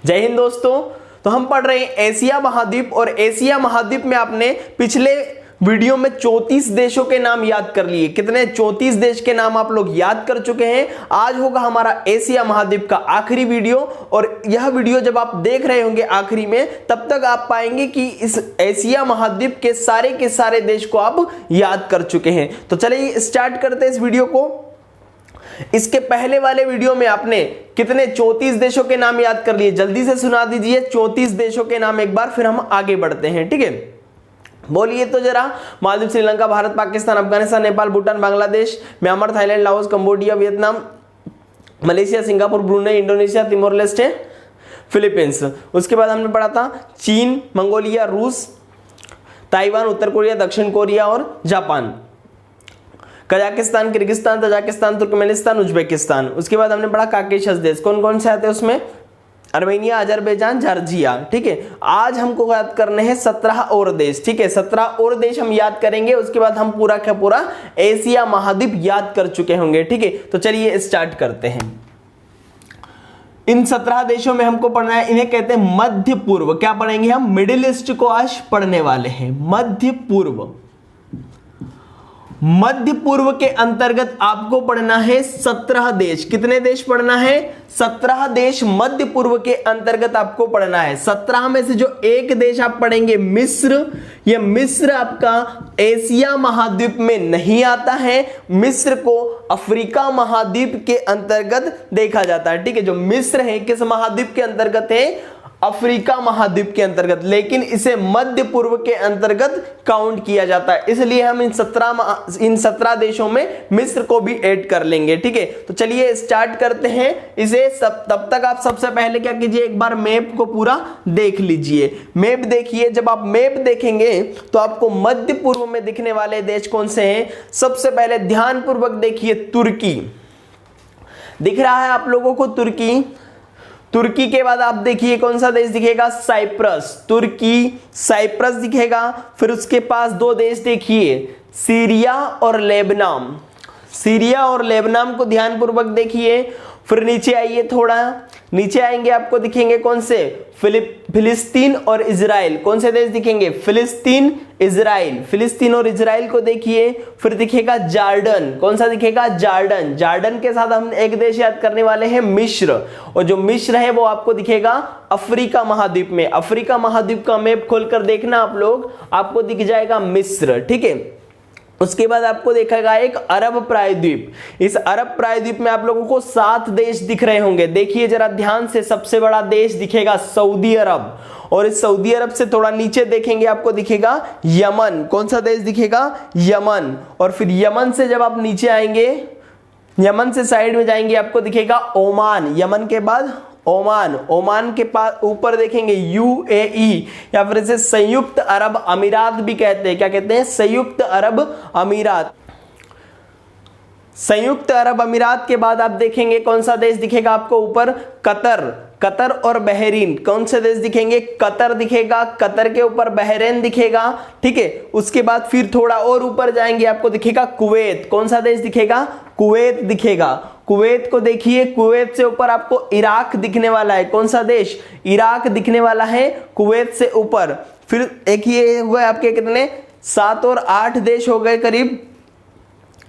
जय हिंद दोस्तों। तो हम पढ़ रहे हैं एशिया महाद्वीप और एशिया महाद्वीप में आपने पिछले वीडियो में 34 देशों के नाम याद कर लिए। कितने? 34 देश के नाम आप लोग याद कर चुके हैं। आज होगा हमारा एशिया महाद्वीप का आखिरी वीडियो और यह वीडियो जब आप देख रहे होंगे आखिरी में, तब तक आप पाएंगे कि इस एशिया महाद्वीप के सारे देश को आप याद कर चुके हैं। तो चलिए स्टार्ट करते हैं इस वीडियो को। इसके पहले वाले वीडियो में आपने कितने 34 देशों के नाम याद कर लिए? जल्दी से सुना दीजिए 34 देशों के नाम एक बार, फिर हम आगे बढ़ते हैं। ठीक है, बोलिए तो जरा। Maldives, Sri Lanka, Bharat, Pakistan, Afghanistan, Nepal, Bhutan, Bangladesh, Myanmar, Thailand, Laos, Cambodia, Vietnam, Malaysia, Singapore, Brunei, Indonesia, Timor Leste, Philippines. उसके बाद हमने पढ़ा था चीन, मंगोलिया, रूस, ताइवान, उत्तर कोरिया, दक्षिण कोरिया और Japan, Kazakhstan, Kyrgyzstan, Tajikistan, Turkmenistan, Uzbekistan. उसके बाद हमने पढ़ा काकेशस देश। कौन कौन से आते हैं उसमें? Armenia, Azerbaijan, Georgia. ठीक है, आज हमको याद करने हैं 17 और देश। ठीक है, 17 और देश हम याद करेंगे। उसके बाद हम पूरा का पूरा एशिया महाद्वीप याद कर चुके होंगे। ठीक है, तो चलिए स्टार्ट करते हैं। इन 17 देशों में हमको पढ़ना है, इन्हें कहते हैं मध्य पूर्व। क्या पढ़ेंगे हम? मिडिल ईस्ट को आज पढ़ने वाले हैं। मध्य पूर्व। मध्य पूर्व के अंतर्गत आपको पढ़ना है 17 देश। कितने देश पढ़ना है? 17 देश मध्य पूर्व के अंतर्गत आपको पढ़ना है। 17 में से जो एक देश आप पढ़ेंगे मिस्र, यह मिस्र आपका एशिया महाद्वीप में नहीं आता है। मिस्र को अफ्रीका महाद्वीप के अंतर्गत देखा जाता है। ठीक है, जो मिस्र है किस महाद्वीप के अंतर्गत है? अफ्रीका महाद्वीप के अंतर्गत, लेकिन इसे मध्य पूर्व के अंतर्गत काउंट किया जाता है। इसलिए हम इन 17 देशों में मिस्र को भी ऐड कर लेंगे। ठीक है, तो चलिए स्टार्ट करते हैं इसे। तब तक आप सबसे पहले क्या कीजिए, एक बार मैप को पूरा देख लीजिए। मैप देखिए, जब आप मैप देखेंगे तो आपको मध्य पूर्व में दिखने वाले देश कौन से हैं? सबसे पहले ध्यानपूर्वक देखिए, तुर्की दिख रहा है आप लोगों को। तुर्की के बाद आप देखिए कौन सा देश दिखेगा? साइप्रस। तुर्की, साइप्रस दिखेगा। फिर उसके पास दो देश देखिए, सीरिया और लेबनान। सीरिया और लेबनान को ध्यानपूर्वक देखिए। फिर नीचे आइए, थोड़ा नीचे आएंगे, आपको दिखेंगे कौन से? फिलिस्तीन और इजराइल। कौन से देश दिखेंगे? फिलिस्तीन, इजराइल। फिलिस्तीन और इजराइल को देखिए। फिर दिखेगा जॉर्डन। कौन सा दिखेगा? जॉर्डन। जॉर्डन के साथ हम एक देश याद करने वाले हैं, मिस्र। और जो मिस्र है वो आपको दिखेगा अफ्रीका महाद्वीप में। अफ्रीका महाद्वीप का मैप खोलकर देखना आप लोग, आपको दिख जाएगा मिस्र। ठीक है, उसके बाद आपको देखेगा एक अरब प्रायद्वीप। इस अरब प्रायद्वीप में आप लोगों को 7 देश दिख रहे होंगे। देखिए जरा ध्यान से, सबसे बड़ा देश दिखेगा सऊदी अरब, और इस सऊदी अरब से थोड़ा नीचे देखेंगे आपको दिखेगा यमन। कौन सा देश दिखेगा? यमन। और फिर यमन से जब आप नीचे आएंगे, यमन से साइड में जाएंगे, आपको दिखेगा ओमान। यमन के बाद ओमान। ओमान के पास ऊपर देखेंगे यूएई, या फिर इसे संयुक्त अरब अमीरात भी कहते हैं। क्या कहते हैं? संयुक्त अरब अमीरात। संयुक्त अरब अमीरात के बाद आप देखेंगे कौन सा देश दिखेगा आपको ऊपर? कतर। कतर और बहरीन। कौन से देश दिखेंगे? कतर दिखेगा। कतर के ऊपर बहरीन दिखेगा। ठीक है, उसके बाद फिर थोड़ा और ऊपर जाएंगे, आपको दिखेगा कुवैत। कौन सा देश दिखेगा? कुवैत दिखेगा। कुवैत को देखिए, कुवैत से ऊपर आपको इराक दिखने वाला है। कौन सा देश? इराक दिखने वाला है कुवैत से ऊपर। फिर एक ये हुए आपके कितने? 7 और 8 देश हो गए करीब,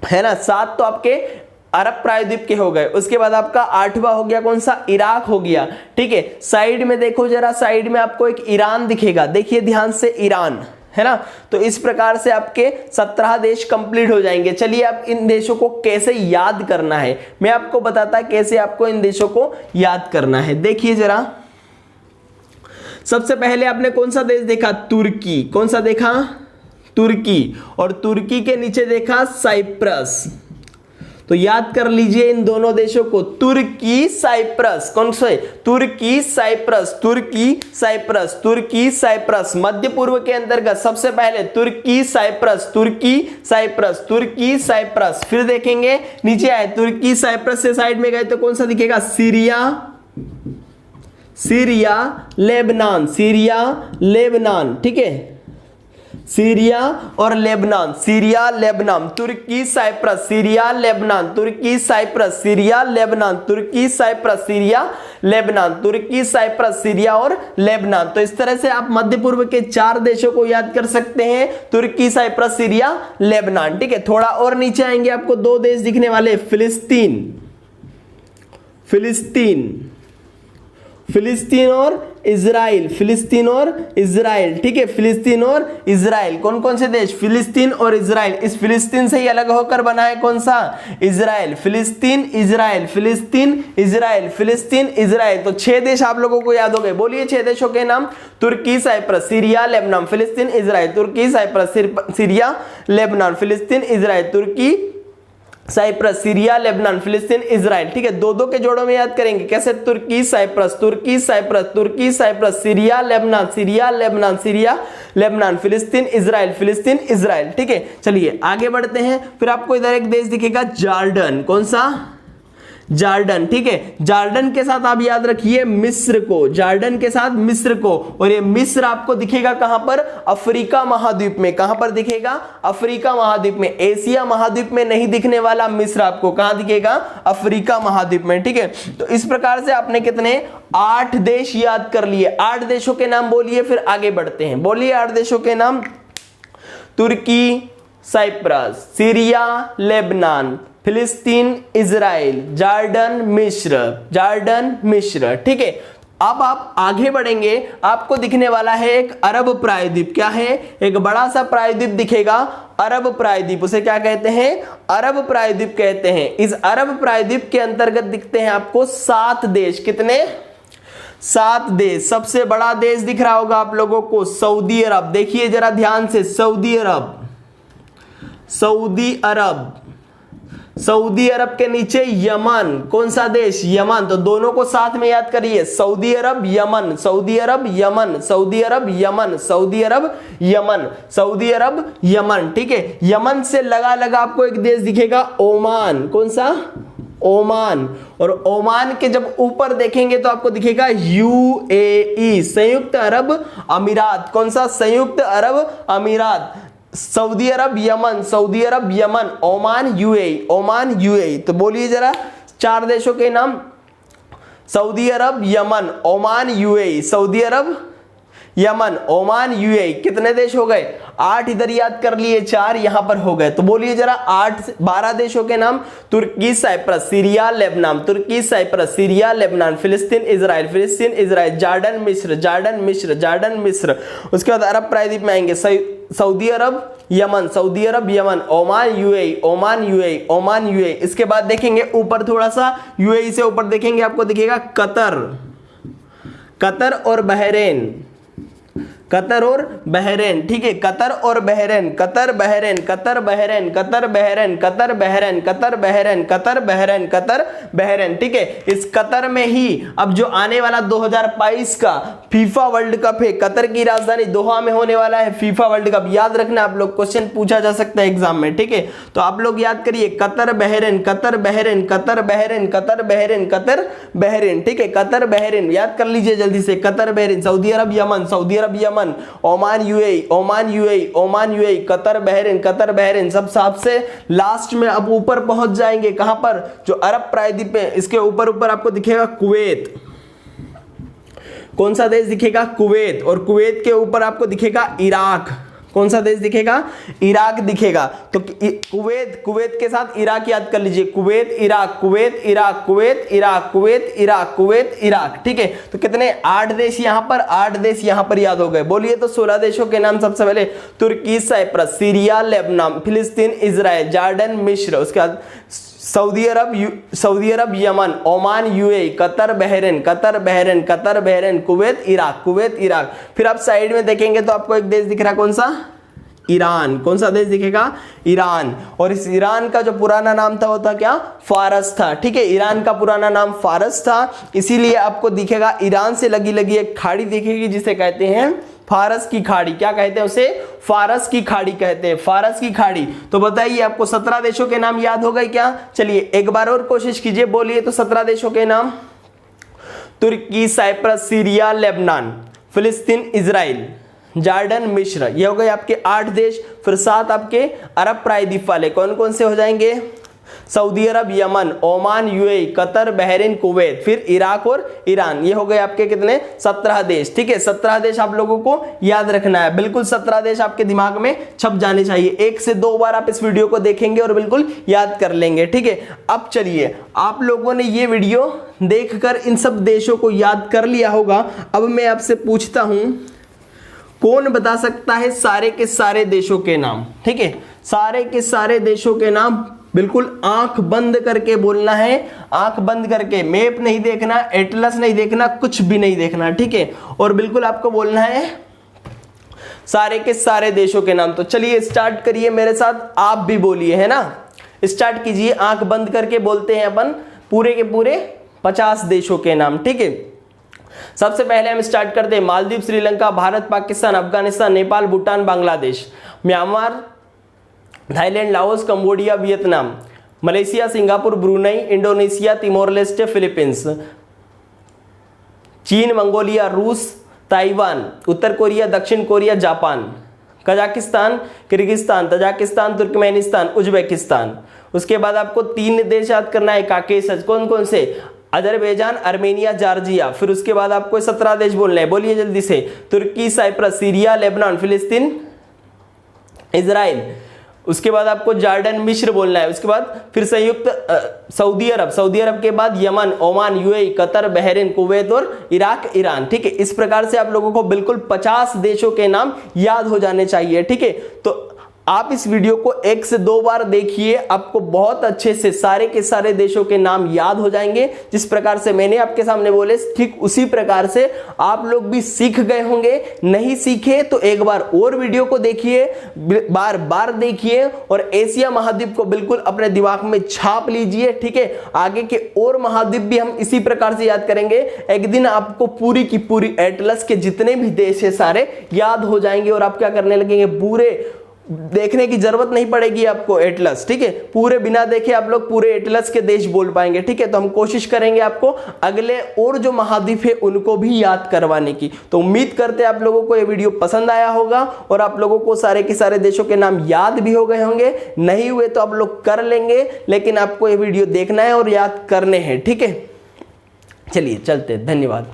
है ना। 7 तो आपके अरब प्रायद्वीप के हो गए। उसके बाद आपका 8वां हो गया कौन सा? इराक हो गया। ठीक है, साइड में देखो जरा, साइड में आपको एक ईरान दिखेगा। देखिए ध्यान से, ईरान, है ना। तो इस प्रकार से आपके 17 देश कंप्लीट हो जाएंगे। चलिए आप इन देशों को कैसे याद करना है, मैं आपको बताता कैसे आपको इन देशों को याद करना है। देखिए जरा, सबसे पहले आपने कौन सा देश देखा? तुर्की। कौन सा देखा? तुर्की। और तुर्की के नीचे देखा साइप्रस। तो याद कर लीजिए इन दोनों देशों को, तुर्की, साइप्रस। कौन से? तुर्की, साइप्रस, तुर्की, साइप्रस, तुर्की, साइप्रस। मध्य पूर्व के अंतर्गत सबसे पहले तुर्की, साइप्रस, तुर्की, साइप्रस, तुर्की, साइप्रस। फिर देखेंगे नीचे आए, तुर्की, साइप्रस से साइड में गए तो कौन सा दिखेगा? Syria, Syria, Lebanon. Syria, Lebanon. ठीक है, सीरिया और लेबनान, सीरिया लेबनान, तुर्की साइप्रस, सीरिया लेबनान, तुर्की साइप्रस, सीरिया लेबनान, तुर्की साइप्रस, सीरिया लेबनान, तुर्की साइप्रस, सीरिया और लेबनान। तो इस तरह से आप मध्य पूर्व के 4 देशों को याद कर सकते हैं, तुर्की साइप्रस, सीरिया, लेबनान। ठीक है, थोड़ा और नीचे आएंगे आपको 2 देश दिखने वाले, फिलिस्तीन, फिलिस्तीन, फिलिस्तीन और इजराइल, फिलिस्तीन और इजराइल। ठीक है, फिलिस्तीन और इजराइल, कौन कौन से देश, फिलिस्तीन और इजराइल। इस फिलिस्तीन से ही अलग होकर बना है कौन सा, इजराइल, फिलिस्तीन, इजराइल, फिलिस्तीन, इजराइल, फिलिस्तीन, इजराइल। तो 6 देश आप लोगों को याद हो गए। बोलिए 6 देशों के नाम, तुर्की साइप्रस, सीरिया, लेबनान, फिलिस्तीन, इजराइल, तुर्की साइप्रस, सीरिया, लेबनान, फिलिस्तीन, इजराइल, तुर्की साइप्रस, सीरिया, लेबनान, फिलिस्तीन, इजराइल। ठीक है, 2-2 के जोड़ों में याद करेंगे कैसे, तुर्की साइप्रस, तुर्की साइप्रस, तुर्की Cyprus, Syria Lebanon, Syria Lebanon, Syria Lebanon, फिलिस्तीन, इजराइल, फिलिस्तीन, इजराइल। ठीक है, चलिए आगे बढ़ते हैं। फिर आपको इधर एक देश दिखेगा जॉर्डन, कौन सा, जॉर्डन। ठीक है, जॉर्डन के साथ आप याद रखिए मिस्र को, जॉर्डन के साथ मिस्र को। और ये मिस्र आपको दिखेगा कहां पर, अफ्रीका महाद्वीप में। कहां पर दिखेगा, अफ्रीका महाद्वीप में, एशिया महाद्वीप में नहीं दिखने वाला मिस्र आपको कहां दिखेगा, अफ्रीका महाद्वीप में। ठीक है, तो इस प्रकार से आपने कितने, 8 देश याद कर लिए। 8 देशों के नाम बोलिए, फिर आगे बढ़ते हैं। बोलिए 8 देशों के नाम, तुर्की साइप्रस, सीरिया लेबनान, फिलिस्तीन, इजराइल, जॉर्डन, मिस्र, जॉर्डन, मिस्र। ठीक है, अब आप आगे बढ़ेंगे, आपको दिखने वाला है एक अरब प्रायद्वीप। क्या है, एक बड़ा सा प्रायद्वीप दिखेगा, अरब प्रायद्वीप। उसे क्या कहते हैं, अरब प्रायद्वीप कहते हैं। इस अरब प्रायद्वीप के अंतर्गत दिखते हैं आपको 7 देश। कितने, 7 देश। सबसे बड़ा देश दिख रहा होगा आप लोगों को, सऊदी अरब। देखिए जरा ध्यान से, सऊदी अरब, सऊदी अरब, सऊदी अरब के नीचे यमन, कौन सा देश, यमन। तो दोनों को साथ में याद करिए, Saudi Arab, Yemen, Saudi Arab, Yemen, Saudi Arab, Yemen, Saudi Arab, Yemen, Saudi Arab, Yemen. ठीक है, यमन से लगा लगा आपको एक देश दिखेगा, ओमान, कौन सा, ओमान। और ओमान के जब ऊपर देखेंगे तो आपको दिखेगा यूएई, संयुक्त अरब अमीरात। कौन सा, संयुक्त अरब अमीरात। Saudi Arab, Yemen, Saudi Arab, Yemen, Oman, UAE, Oman, UAE. तो बोलिए जरा 4 देशों के नाम, Saudi Arab, Yemen, Oman, UAE, Saudi Arab, Yemen, Oman, UAE. कितने देश हो गए, 8 इधर याद कर लिए, 4 यहां पर हो गए। तो बोलिए जरा 12 देशों के नाम, तुर्की साइप्रस, सीरिया लेबनान, तुर्की साइप्रस, सीरिया लेबनान, फिलिस्तीन, इजराइल, फिलिस्तीन, इजराइल, जॉर्डन, मिस्र, जॉर्डन, मिस्र, जॉर्डन, मिस्र। उसके बाद अरब प्रायद्वीप में आएंगे, Saudi Arab, Yemen, Saudi Arab, Yemen, Oman, UAE, Oman, UAE, Oman, UAE. इसके बाद देखेंगे ऊपर थोड़ा सा, यूएई से ऊपर देखेंगे आपको दिखेगा कतर, कतर और बहरेन, कतर और बहरेन। ठीक है, कतर और Bahrain, Qatar, Bahrain, Qatar, Bahrain, Qatar, Bahrain, Qatar, Bahrain, Qatar, Bahrain, Qatar, Bahrain, Qatar, Bahrain. ठीक है, इस कतर में ही अब जो आने वाला 2022 का फीफा वर्ल्ड कप है, कतर की राजधानी दोहा में होने वाला है फीफा वर्ल्ड कप। याद रखना आप लोग, क्वेश्चन पूछा जा सकता है एग्जाम में। ठीक है, तो आप लोग याद करिए, Qatar, Bahrain, Qatar, Bahrain, Qatar, Bahrain, Qatar, Bahrain, Qatar, Bahrain. ठीक है, कतर, बहरेन याद कर लीजिए जल्दी से, Qatar, Bahrain, Saudi Arab, Yemen, Saudi Arab, Yemen, Oman, UAE, Oman, UAE, Oman, UAE, Qatar, Bahrain, Qatar, Bahrain. सब सबसे लास्ट में अब ऊपर पहुंच जाएंगे, कहां पर, जो अरब प्रायद्वीप है इसके ऊपर ऊपर आपको दिखेगा कुवैत। कौन सा देश दिखेगा, कुवैत। और कुवैत के ऊपर आपको दिखेगा इराक। कौन सा देश दिखेगा, इराक दिखेगा। तो कुवैत, कुवैत के साथ इराक याद कर लीजिए, Kuwait, Iraq, Kuwait, Iraq, Kuwait, Iraq, Kuwait, Iraq, Kuwait, Iraq. ठीक है, तो कितने, 8 देश यहां पर, 8 देश यहां पर याद हो गए। बोलिए तो 16 देशों के नाम। सबसे पहले तुर्की साइप्रस, सीरिया लेबनान, फिलिस्तीन, इजराइल, जॉर्डन, मिस्र। उसके बाद Saudi Arab, Yemen, Oman, UAE, Qatar, Bahrain, Qatar, Bahrain, Qatar, Bahrain, Kuwait, Iraq, Kuwait, Iraq. फिर आप साइड में देखेंगे तो आपको एक देश दिख रहा है, कौन सा, ईरान। कौन सा देश दिखेगा, ईरान। और इस ईरान का जो पुराना नाम था वो था क्या, फारस था। ठीक है, ईरान का पुराना नाम फारस था, इसीलिए आपको दिखेगा ईरान से लगी लगी एक खाड़ी दिखेगी जिसे कहते हैं फारस की खाड़ी। क्या कहते हैं उसे, फारस की खाड़ी कहते हैं, फारस की खाड़ी। तो बताइए आपको 17 देशों के नाम याद हो गए क्या। चलिए एक बार और कोशिश कीजिए, बोलिए तो 17 देशों के नाम, तुर्की साइप्रस, सीरिया लेबनान, फिलिस्तीन, इजराइल, जॉर्डन, मिस्र, ये हो गए आपके 8 देश। फिर 7 आपके अरब प्रायद्वीप वाले, कौन कौन से हो जाएंगे? Saudi Arab, Yemen, Oman, UAE, Qatar, Bahrain, Kuwait, फिर इराक और ईरान। ये हो गए आपके कितने? 17 देश। ठीक है, 17 देश आप लोगों को याद रखना है, बिल्कुल 17 देश आपके दिमाग में छप जाने चाहिए। 1 से 2 बार आप इस वीडियो को देखेंगे और बिल्कुल याद कर लेंगे। ठीक है, अब चलिए, आप लोगों ने ये वीडियो देखकर इन सब देशों को याद कर लिया होगा। अब मैं आपसे पूछता हूं, कौन बता सकता है सारे के सारे देशों के नाम? ठीक है, सारे के सारे देशों के नाम बिल्कुल आंख बंद करके बोलना है, आंख बंद करके, मैप नहीं देखना, एटलस नहीं देखना, कुछ भी नहीं देखना। ठीक है, और बिल्कुल आपको बोलना है सारे के सारे देशों के नाम। तो चलिए स्टार्ट करिए मेरे साथ, आप भी बोलिए, है ना, स्टार्ट कीजिए। आंख बंद करके बोलते हैं अपन पूरे के पूरे 50 देशों के नाम। ठीक है, सबसे पहले हम स्टार्ट करते हैं Maldives, Sri Lanka, Bharat, Pakistan, Afghanistan, Nepal, Bhutan, Bangladesh, Myanmar, Thailand, Laos, Cambodia, Vietnam, Malaysia, Singapore, Brunei, Indonesia, Timor Leste, Philippines, चीन, मंगोलिया, रूस, ताइवान, उत्तर कोरिया, दक्षिण Korea, Japan, Kazakhstan, Kyrgyzstan, Tajikistan, Turkmenistan, Uzbekistan. उसके बाद आपको 3 देश याद करना है काकेशस, कौन कौन से? Azerbaijan, Armenia, Georgia. फिर उसके बाद आपको 17 देश बोलने हैं, बोलिए जल्दी से। तुर्की, साइप्रस, सीरिया, लेबनान, फिलिस्तीन, इजराइल। उसके बाद आपको जॉर्डन, मिस्र बोलना है। उसके बाद फिर संयुक्त सऊदी अरब, सऊदी अरब के बाद Yemen, Oman, UAE, Qatar, Bahrain, Kuwait और इराक, ईरान। ठीक है, इस प्रकार से आप लोगों को बिल्कुल 50 देशों के नाम याद हो जाने चाहिए। ठीक है, तो आप इस वीडियो को 1 से 2 बार देखिए, आपको बहुत अच्छे से सारे के सारे देशों के नाम याद हो जाएंगे। जिस प्रकार से मैंने आपके सामने बोले, ठीक उसी प्रकार से आप लोग भी सीख गए होंगे। नहीं सीखे तो एक बार और वीडियो को देखिए, बार बार देखिए और एशिया महाद्वीप को बिल्कुल अपने दिमाग में छाप लीजिए। ठीक है, आगे के और महाद्वीप भी हम इसी प्रकार से याद करेंगे। एक दिन आपको पूरी की पूरी एटलस के जितने भी देश है सारे याद हो जाएंगे और आप क्या करने लगेंगे, पूरे देखने की जरूरत नहीं पड़ेगी आपको एटलस। ठीक है, पूरे बिना देखे आप लोग पूरे एटलस के देश बोल पाएंगे। ठीक है, तो हम कोशिश करेंगे आपको अगले और जो महाद्वीप है उनको भी याद करवाने की। तो उम्मीद करते हैं आप लोगों को ये वीडियो पसंद आया होगा और आप लोगों को सारे के सारे देशों के नाम याद भी हो गए होंगे। नहीं हुए तो आप लोग कर लेंगे, लेकिन आपको ये वीडियो देखना है और याद करने हैं। ठीक है, चलिए चलते, धन्यवाद।